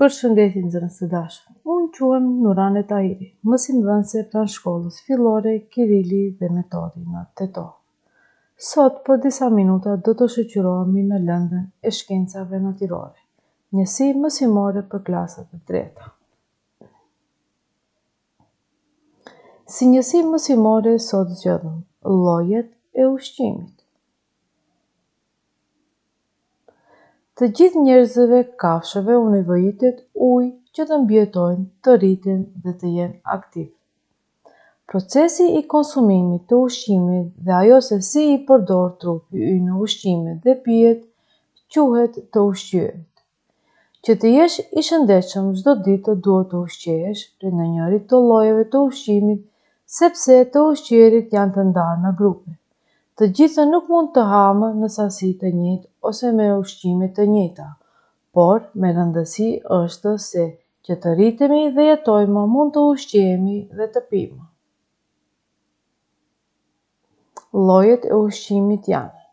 Përshëndetje nxënës të dashur. Unë quhem Nurane Tahiri, mësimdhënëse pranë shkollës fillore Kirili dhe Metodi në Tetov. Sot për disa minuta do të shoqërohemi në lëndën e shkencave natyrore, njësi mësimore për klasat e treta. Si njësi mësimore sot zgjodhëm llojet e ushqimit. Të gjithë njerëzve kafshëve u nevojitet ujë që të mbijetojnë, të rriten dhe të jenë aktiv. Procesi i konsumimit të ushqimit dhe ajo se si i përdor trupi ynë në ushqimet dhe pijet quhet të ushqyerit. Që të jesh i shëndetshëm çdo ditë duhet të ushqehesh prej në njëri të llojeve të ushqimit, sepse të ushqyerit janë të ndarë në grupe. Të gjitha nuk mund të hamë në sasi të njëjtë ose me ushqime të njëjta, por me rëndësi është se që të rritemi dhe jetojmë mund të ushqehemi dhe të pimë. Llojet e ushqimit janë: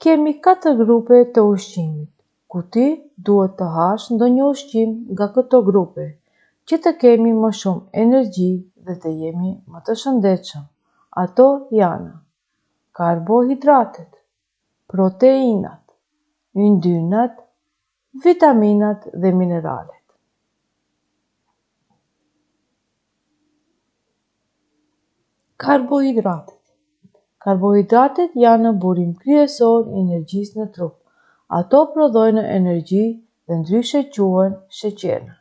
kemi 4 grupe të ushqimit, ku ti duhet të hash ndonjë ushqim nga këto grupe, që të kemi më shumë energji dhe të jemi më të shëndetshëm. Ato janë karbohidratet, proteinat, yndyrnat, vitaminat dhe mineralet. Karbohidratet. Karbohidratet janë burim kryesor i energjisë në trup. Ato prodhojnë energji dhe ndryshe quhen sheqerna.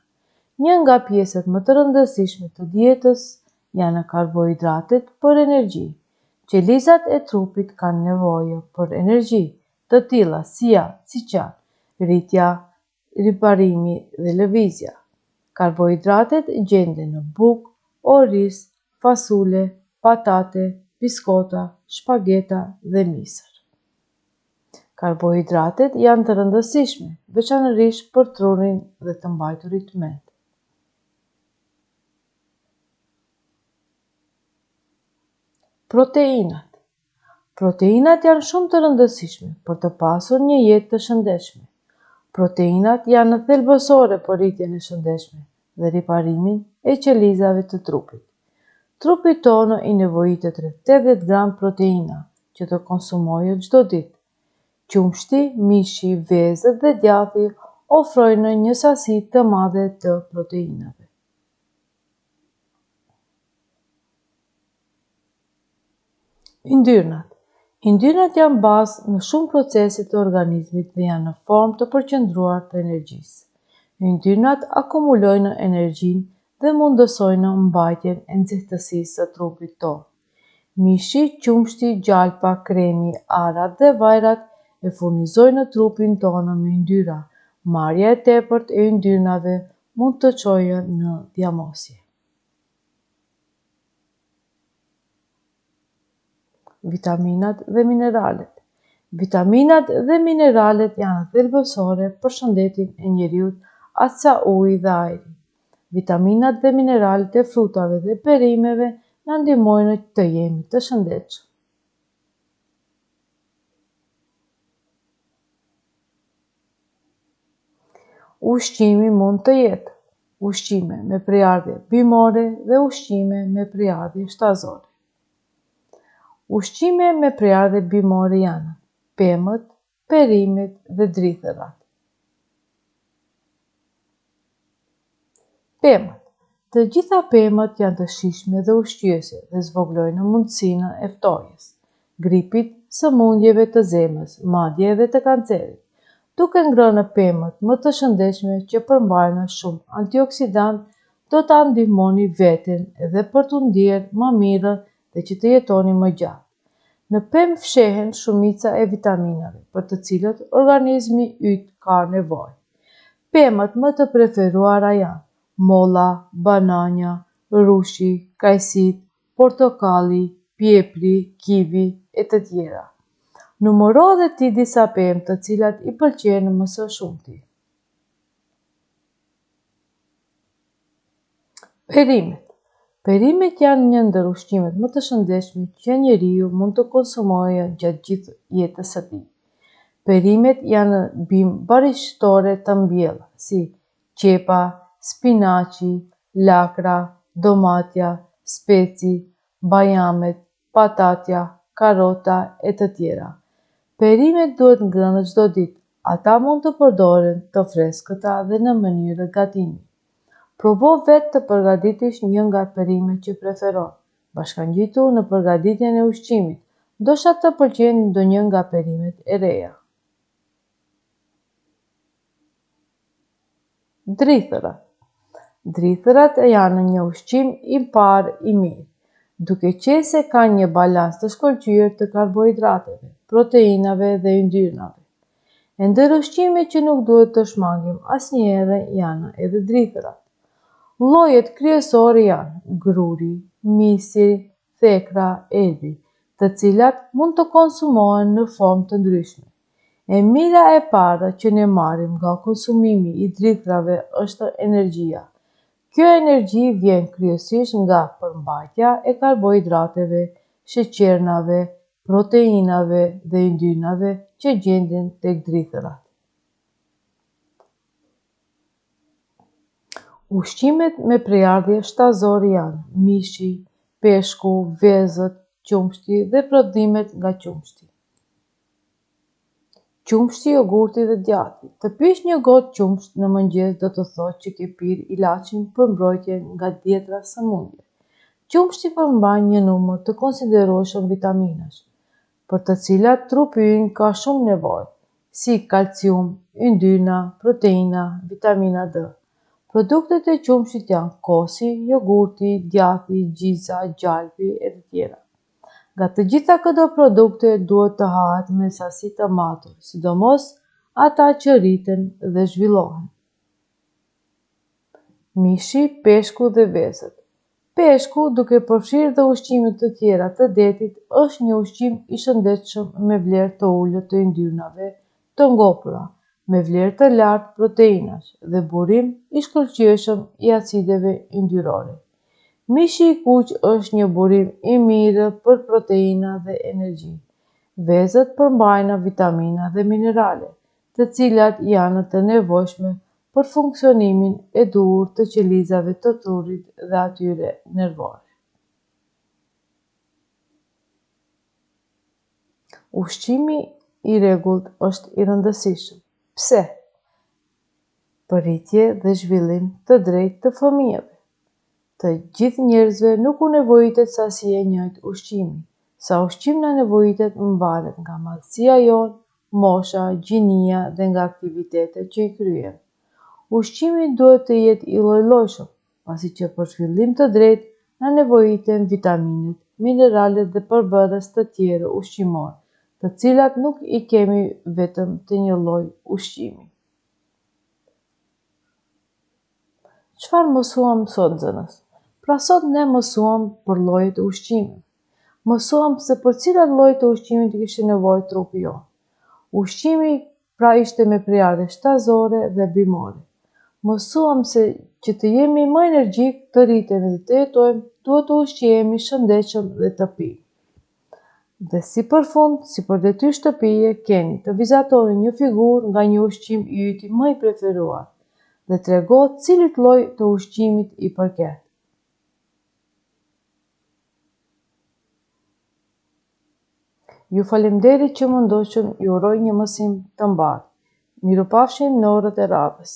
Një nga pjesët më të rëndësishme të dietës janë karbohidratet për energji. Qelizat e trupit kanë nevojë për energji, të tilla si qanë, rritja, riparimi dhe lëvizja. Karbohidratet gjenden në bukë, oriz, fasule, patate, biskota, shpageta dhe misër. Karbohidratet janë të rëndësishme, veçanërisht për trurin dhe të mbajturit mend. Proteinat. Proteinat janë shumë të rëndësishme për të pasur një jetë të shëndetshme. Proteinat janë thelbësore për rritjen e shëndetshme dhe riparimin e qelizave të trupit. Trupi tonë i nevojitet rreth 80 gram proteina që të konsumojë çdo ditë. Qumshti, mishi, vezët dhe djathi ofrojnë një sasi të madhe të proteinave. Yndyrnat. Yndyrnat janë bazë në shumë procese të organizmit dhe janë në formë të përqendruar të energjisë. Yndyrnat akumulojnë energjinë dhe mundësojnë mbajtjen e nxehtësisë së trupit tonë. Mishi, qumshti, gjalpa, kremi, arat dhe vajrat e furnizojnë trupin tonë me yndyra. Marrja e tepërt e yndyrnave mund të çojë në diamosje. Vitaminat dhe mineralet. Vitaminat dhe mineralet janë thelbësore për shëndetin e njeriut, aq sa uji dhe ajri. Vitaminat dhe mineralet e frutave dhe perimeve na ndihmojnë të jemi të shëndetshëm. Ushqimi mund të jetë ushqime me prejardhje bimore dhe ushqime me prejardhje shtazore. Ushqime me prejardhje bimore janë pemët, perimet dhe drithërat. Pemët. Të gjitha pemët janë të shijshme dhe ushqyese dhe zvogëlojnë mundësinë e ftohjes, gripit, sëmundjeve të zemrës, madje edhe të kancerit, duke ngrënë pemët më të shëndetshme që përmbajnë shumë antioksidant, do ta ndihmoni veten edhe për t'u ndier më mirë dhe që të jetoni më gjatë. Në pemë fshehen shumica e vitaminave për të cilët organizmi yt ka nevojë. Pemët më të preferuara janë molla, bananja, rushi, kajsit, portokalli, pjepli, kivi e të tjera. Numëro dhe ti disa pemë të cilat i pëlqejnë më së shumti. Perimet. Perimet janë një ndër ushqimet më të shëndetshme që njeriu mund të konsumojë gjatë gjithë jetës së tij. Perimet janë bimë barishëtore të mbjella, si qepa, spinaci, lakra, domatja, speci, bajamet, patatja, karota e të tjera. Perimet duhet ngrënë çdo ditë. Ata mund të përdoren të freskëta dhe në mënyrë gatimi. Provo vetë të përgatitësh një nga perimet që preferon, bashkangjitu në përgatitjen e ushqimit, ndoshta të pëlqejnë ndonjë nga perimet e reja. Drithërat. Drithërat janë një ushqim i parë i mirë, duke qenë se kanë një balans të shkëlqyer të karbohidrateve, proteinave dhe yndyrnave. E ndër ushqimet që nuk duhet të shmangim asnjëherë janë edhe drithërat. Llojet kryesore janë gruri, misri, thekra, elbi, të cilat mund të konsumohen në formë të ndryshme. E mira e para që ne marrim nga konsumimi i drithrave është energjia. Kjo energji vjen kryesisht nga përmbajtja e karbohidrateve, sheqernave, proteinave dhe yndyrnave që gjenden tek drithërat. Ushqimet me prejardhje shtazore janë mishi, peshku, vezët, qumshti dhe prodhimet nga qumshti. Qumshti, jogurti dhe djati. Të pish një gotë qumsht në mëngjes do të thotë që ke pirë ilaçin për mbrojtje nga dhjetra sëmundje. Qumshti përmban një numër të konsiderueshëm vitaminash, për të cilat trupi ynë ka shumë nevojë, si kalcium, yndyrna, proteina, vitamina D. Produktet e qumshtit janë kosi, jogurti, djati, gjisa, gjalpi e të tjera. Nga të gjitha këto produkte duhet të hahet me sasi të matur, sidomos ata që rriten dhe zhvillohen. Mishi, peshku dhe vezët. Peshku, duke përfshirë dhe ushqimet të tjera të detit, është një ushqim i shëndetshëm me vlerë të ulët të yndyrnave të ngopura, me vlerë të lartë proteinash dhe burim i shkëlqyeshëm i acideve yndyrore. Mishi i kuq është një burim i mirë për proteina dhe energji. Vezët përmbajnë vitamina dhe minerale, të cilat janë të nevojshme për funksionimin e duhur të qelizave të trurit dhe atyre nervore. Ushqimi i rregullt është i rëndësishëm. Pse? Për rritje dhe zhvillim të drejtë të fëmijëve. Të gjithë njerëzve nuk u nevojitet sasi e njëjtë ushqimi. Sa ushqim na nevojitet mvaret nga madhësia jonë, mosha, gjinia dhe nga aktivitetet që i kryejmë. Ushqimi duhet të jetë i lloj-llojshëm, pasi që për zhvillim të drejtë na nevojiten vitaminet, mineralet dhe përbërës të tjerë ushqimor, të cilat nuk i kemi vetëm të një lloji ushqimi. Çfarë mësuam sot, nxënës? Pra sot ne mësuam për llojet e ushqimit. Mësuam se për cilat lloje të ushqimit kishte nevojë trupi jonë. Ushqimi pra ishte me prejardhje shtazore dhe bimore. Mësuam se që të jemi më energjik, të rritemi dhe të jetojmë, duhet të ushqihemi shëndetshëm dhe të pijmë. Dhe si përfund, si për detyrë shtëpie, keni të vizatoni një figurë nga një ushqim i yti më i preferuar dhe trego cilit lloj të ushqimit i përket. Ju faleminderit që më ndoqëm, ju uroj një mësim të mbarë. Mirupafshim në orët e radhës.